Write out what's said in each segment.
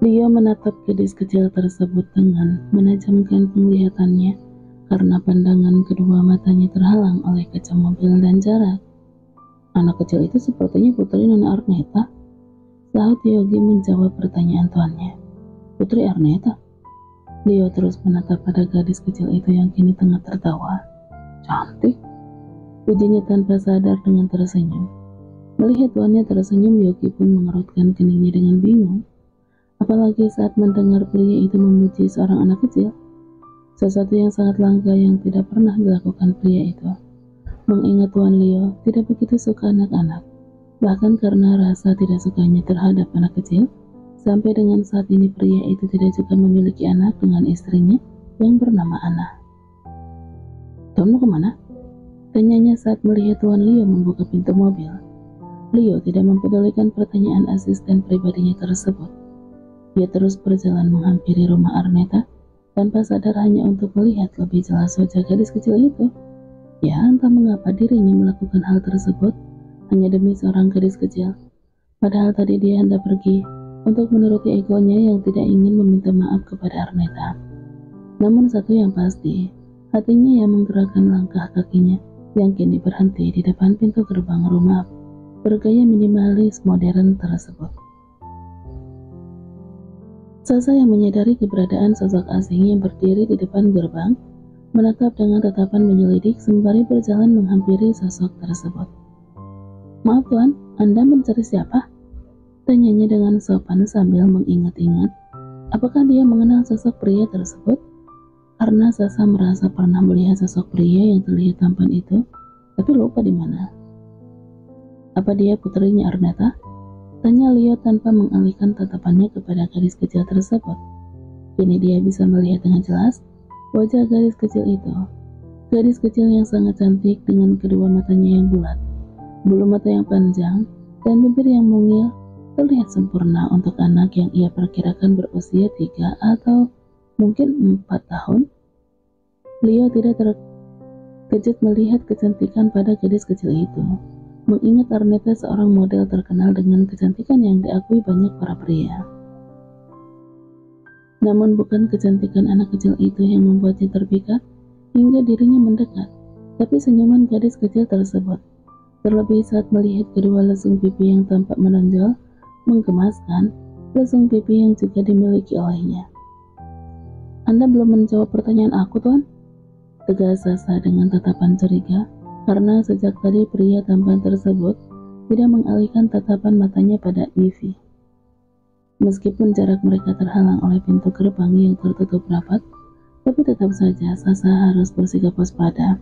Dia menatap gadis kecil tersebut dengan menajamkan penglihatannya karena pandangan kedua matanya terhalang oleh kaca mobil dan jarak. Anak kecil itu sepertinya putri Nona Arneta, sahut Yogi menjawab pertanyaan tuannya. Putri Arneta? Leo terus menatap pada gadis kecil itu yang kini tengah tertawa. Cantik, ujinya tanpa sadar dengan tersenyum. Melihat tuannya tersenyum, Yogi pun mengerutkan keningnya dengan bingung. Apalagi saat mendengar pria itu memuji seorang anak kecil, sesuatu yang sangat langka yang tidak pernah dilakukan pria itu. Mengingat Tuan Leo tidak begitu suka anak-anak, bahkan karena rasa tidak sukanya terhadap anak kecil, sampai dengan saat ini pria itu tidak juga memiliki anak dengan istrinya yang bernama Ana. Tuan mau kemana? Tanyanya saat melihat Tuan Leo membuka pintu mobil. Leo tidak mempedulikan pertanyaan asisten pribadinya tersebut. Dia terus berjalan menghampiri rumah Arneta tanpa sadar hanya untuk melihat lebih jelas wajah gadis kecil itu. Ya, entah mengapa dirinya melakukan hal tersebut hanya demi seorang gadis kecil. Padahal tadi dia hendak pergi untuk menuruti egonya yang tidak ingin meminta maaf kepada Arneta. Namun satu yang pasti, hatinya yang menggerakkan langkah kakinya yang kini berhenti di depan pintu gerbang rumah bergaya minimalis modern tersebut. Sasa yang menyadari keberadaan sosok asing yang berdiri di depan gerbang menatap dengan tatapan menyelidik sembari berjalan menghampiri sosok tersebut. Maaf tuan, Anda mencari siapa? Tanyanya dengan sopan sambil mengingat-ingat apakah dia mengenal sosok pria tersebut. Karena Sasa merasa pernah melihat sosok pria yang terlihat tampan itu, tapi lupa di mana. Apa dia putrinya Arneta? Tanya Leo tanpa mengalihkan tatapannya kepada gadis kecil tersebut. Kini dia bisa melihat dengan jelas wajah gadis kecil itu. Gadis kecil yang sangat cantik dengan kedua matanya yang bulat, bulu mata yang panjang, dan bibir yang mungil terlihat sempurna untuk anak yang ia perkirakan berusia 3 atau mungkin 4 tahun. Leo tidak terkejut melihat kecantikan pada gadis kecil itu, mengingat Arneta seorang model terkenal dengan kecantikan yang diakui banyak para pria. Namun bukan kecantikan anak kecil itu yang membuatnya terpikat hingga dirinya mendekat, tapi senyuman gadis kecil tersebut. Terlebih saat melihat kedua lesung pipi yang tampak menonjol, menggemaskan, lesung pipi yang juga dimiliki olehnya. Anda belum menjawab pertanyaan aku, Tuan? Tegas Sasa dengan tatapan curiga, karena sejak tadi pria tampan tersebut tidak mengalihkan tatapan matanya pada Ivy. Meskipun jarak mereka terhalang oleh pintu gerbang yang tertutup rapat, tapi tetap saja Sasa harus bersikap waspada.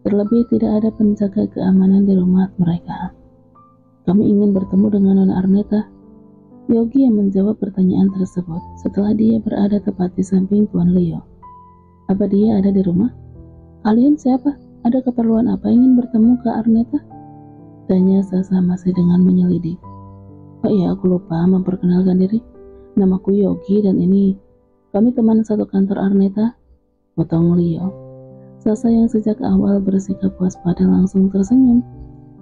Terlebih tidak ada penjaga keamanan di rumah mereka. Kami ingin bertemu dengan Nona Arneta. Yogi yang menjawab pertanyaan tersebut setelah dia berada tepat di samping Tuan Leo. Apa dia ada di rumah? Kalian siapa? Ada keperluan apa ingin bertemu ke Arneta? Tanya Sasa masih dengan menyelidik. Oh iya, aku lupa memperkenalkan diri. Namaku Yogi dan ini kami teman satu kantor Arneta. Potong Leo. Sasa yang sejak awal bersikap waspada langsung tersenyum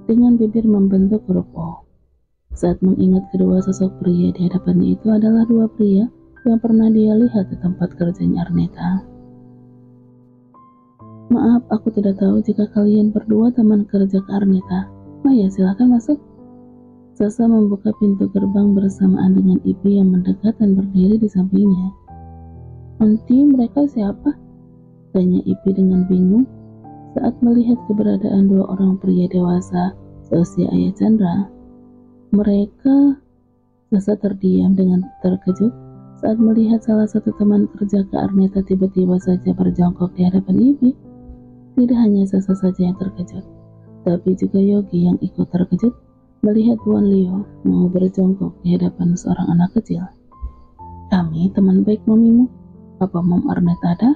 dengan bibir membentuk huruf O. Saat mengingat kedua sosok pria di hadapannya itu adalah dua pria yang pernah dia lihat di tempat kerjanya Arneta. Maaf, aku tidak tahu jika kalian berdua teman kerja ke Arneta. Oh ya, silakan masuk. Sasa membuka pintu gerbang bersamaan dengan Ivy yang mendekat dan berdiri di sampingnya. Nanti mereka siapa? Tanya Ivy dengan bingung saat melihat keberadaan dua orang pria dewasa seusia Ayah Chandra. Mereka, Sasa terdiam dengan terkejut saat melihat salah satu teman kerja ke Arneta tiba-tiba saja berjongkok di hadapan Ivy. Tidak hanya Sasa saja yang terkejut, tapi juga Yogi yang ikut terkejut melihat Tuan Leo mau berjongkok di hadapan seorang anak kecil. Kami teman baik mamimu. Apa Mom Arneta ada?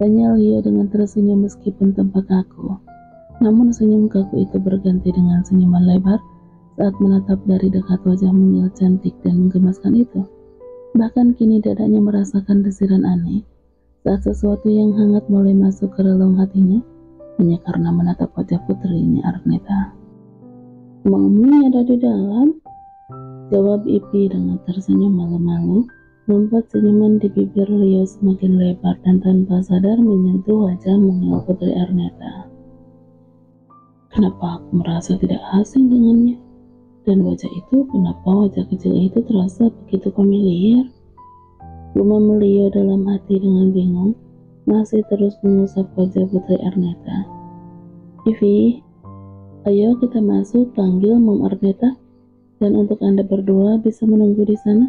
Tanya Leo dengan tersenyum meskipun tampak kaku. Namun senyum kaku itu berganti dengan senyuman lebar saat menatap dari dekat wajah mungil cantik dan menggemaskan itu. Bahkan kini dadanya merasakan desiran aneh saat sesuatu yang hangat mulai masuk ke relung hatinya hanya karena menatap wajah putrinya Arneta. Mami ada di dalam? Jawab Ipi dengan tersenyum malu-malu, membuat senyuman di bibir Leo semakin lebar dan tanpa sadar menyentuh wajah mungil Putri Arneta. Kenapa aku merasa tidak asing dengannya? Dan wajah itu, kenapa wajah kecil itu terasa begitu familiar? Gumam Leo dalam hati dengan bingung, masih terus mengusap wajah Putri Arneta. Ivi, ayo kita masuk, panggil Mom Arneta. Dan untuk Anda berdua bisa menunggu di sana.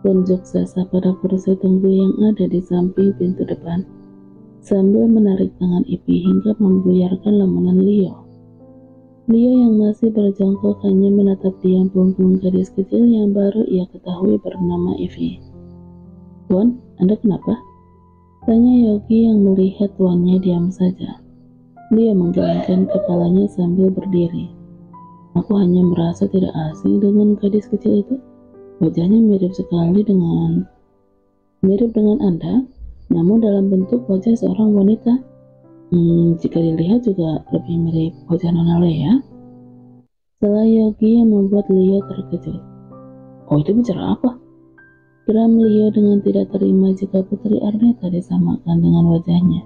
Tunjuk Sasa pada kursi tunggu yang ada di samping pintu depan, sambil menarik tangan Ipi hingga membuyarkan lamunan Leo. Leo yang masih berjongkok hanya menatap diam punggung gadis kecil yang baru ia ketahui bernama Ivy. Tuan, Anda kenapa? Tanya Yogi yang melihat tuannya diam saja. Leo menggelengkan kepalanya sambil berdiri. Aku hanya merasa tidak asing dengan gadis kecil itu. Wajahnya mirip dengan Anda, namun dalam bentuk wajah seorang wanita. Jika dilihat juga lebih mirip wajah Nona Lea. Setelah Yogi yang membuat Leo terkejut. Oh, itu bicara apa? Geram Leo dengan tidak terima jika Putri Arneta disamakan dengan wajahnya,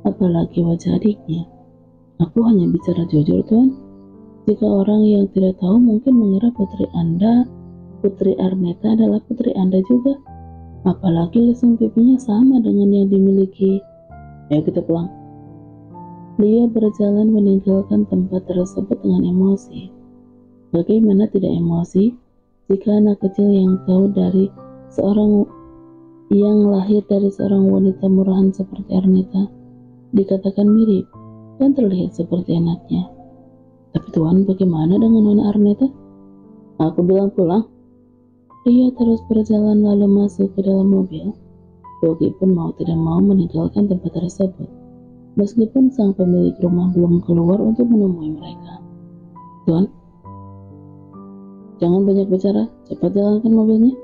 apalagi wajah adiknya. Aku hanya bicara jujur, Tuan. Jika orang yang tidak tahu mungkin mengira Putri Arneta adalah putri Anda juga. Apalagi lesung pipinya sama dengan yang dimiliki. Ayo kita pulang. Leo berjalan meninggalkan tempat tersebut dengan emosi. Bagaimana tidak emosi jika anak kecil yang lahir dari seorang wanita murahan seperti Arneta dikatakan mirip dan terlihat seperti anaknya. Tapi Tuan, bagaimana dengan Nona Arneta? Aku bilang pulang. Leo terus berjalan lalu masuk ke dalam mobil. Yogi pun mau tidak mau meninggalkan tempat tersebut, meskipun sang pemilik rumah belum keluar untuk menemui mereka. Tuan, jangan banyak bicara, cepat jalankan mobilnya.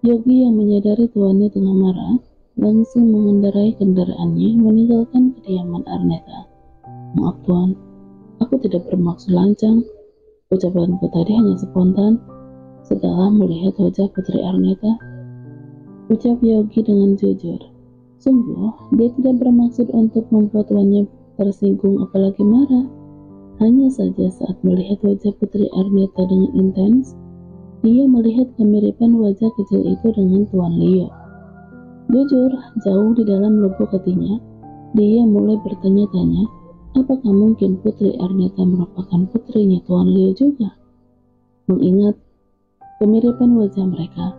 Yogi yang menyadari tuannya tengah marah, langsung mengendarai kendaraannya meninggalkan kediaman Arneta. Maaf Tuan, aku tidak bermaksud lancang. Ucapanku tadi hanya spontan setelah melihat wajah Putri Arneta. Ucap Yogi dengan jujur. Sungguh, dia tidak bermaksud untuk membuat tuannya tersinggung apalagi marah. Hanya saja saat melihat wajah Putri Arneta dengan intens, dia melihat kemiripan wajah kecil itu dengan Tuan Leo. Jujur, jauh di dalam lubuk hatinya, dia mulai bertanya-tanya, apakah mungkin Putri Arneta merupakan putrinya Tuan Leo juga? Mengingat kemiripan wajah mereka,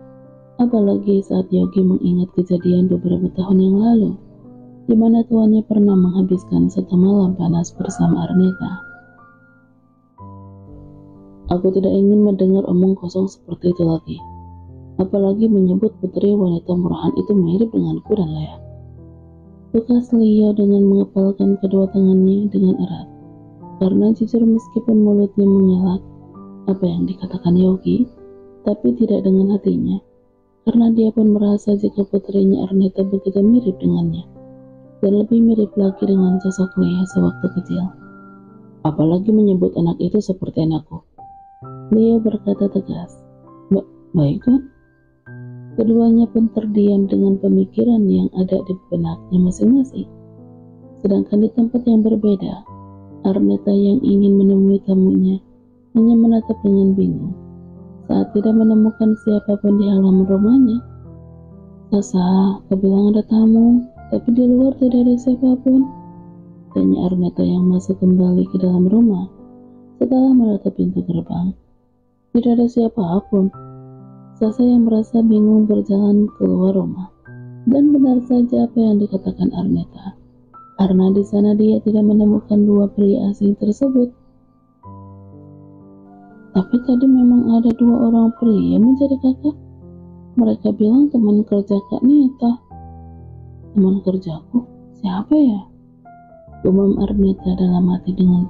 apalagi saat Yogi mengingat kejadian beberapa tahun yang lalu, di mana tuannya pernah menghabiskan satu malam panas bersama Arneta. Aku tidak ingin mendengar omong kosong seperti itu lagi. Apalagi menyebut putri wanita murahan itu mirip denganku dan Lea. Tukas Leo dengan mengepalkan kedua tangannya dengan erat. Karena jujur meskipun mulutnya mengelak apa yang dikatakan Yogi, tapi tidak dengan hatinya. Karena dia pun merasa jika putrinya Arneta begitu mirip dengannya. Dan lebih mirip lagi dengan sosok Lea sewaktu kecil. Apalagi menyebut anak itu seperti anakku. Leo berkata tegas. Baik Tuan. Keduanya pun terdiam dengan pemikiran yang ada di benaknya masing-masing. Sedangkan di tempat yang berbeda, Arneta yang ingin menemui tamunya hanya menatap dengan bingung saat tidak menemukan siapapun di halaman rumahnya. Sasa, kau bilang ada tamu, tapi di luar tidak ada siapapun. Tanya Arneta yang masuk kembali ke dalam rumah setelah menutup pintu gerbang. Tidak ada siapapun. Sasa yang merasa bingung berjalan keluar rumah. Dan benar saja apa yang dikatakan Arneta, karena di sana dia tidak menemukan dua pria asing tersebut. Tapi tadi memang ada dua orang pria menjadi kakak. Mereka bilang teman kerja Kak Neta. Teman kerjaku? Siapa ya? Gumam Arneta dalam hati dengan